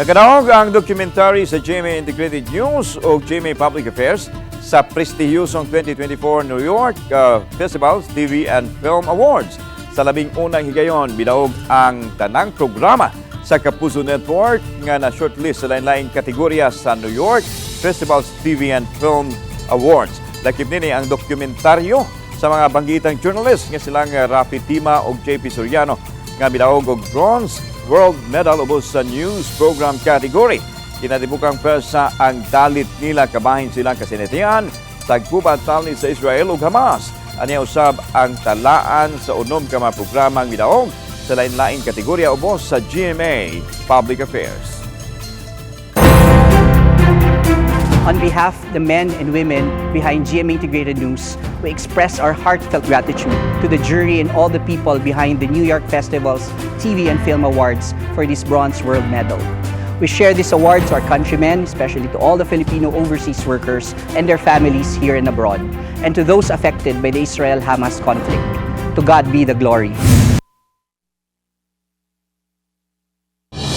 Nakadaog ang documentary sa GMA Integrated News o GMA Public Affairs sa prestihiyusong 2024 New York Festivals TV and Film Awards. Sa labing-unang higayon, bidaog ang tanang programa sa Kapuso Network nga na-shortlist sa lain-laing kategorya sa New York Festivals TV and Film Awards. Lakip nini ang dokumentaryo sa mga banggitang journalist nga silang Rafi Tima o JP Soriano nga bidaog og bronze World Medal ubos sa news program category. Kinatibukang persa ang dalit nila kabahin silang kasinatian sa gubat talni sa Israel ug Hamas. Aniya usab ang talaan sa unom ka mga programang bidaog sa lain-laing kategorya ubos sa GMA Public Affairs. On behalf of the men and women behind GMA Integrated News, we express our heartfelt gratitude to the jury and all the people behind the New York Festivals TV and Film Awards for this Bronze World Medal. We share this award to our countrymen, especially to all the Filipino overseas workers and their families here and abroad, and to those affected by the Israel-Hamas conflict. To God be the glory.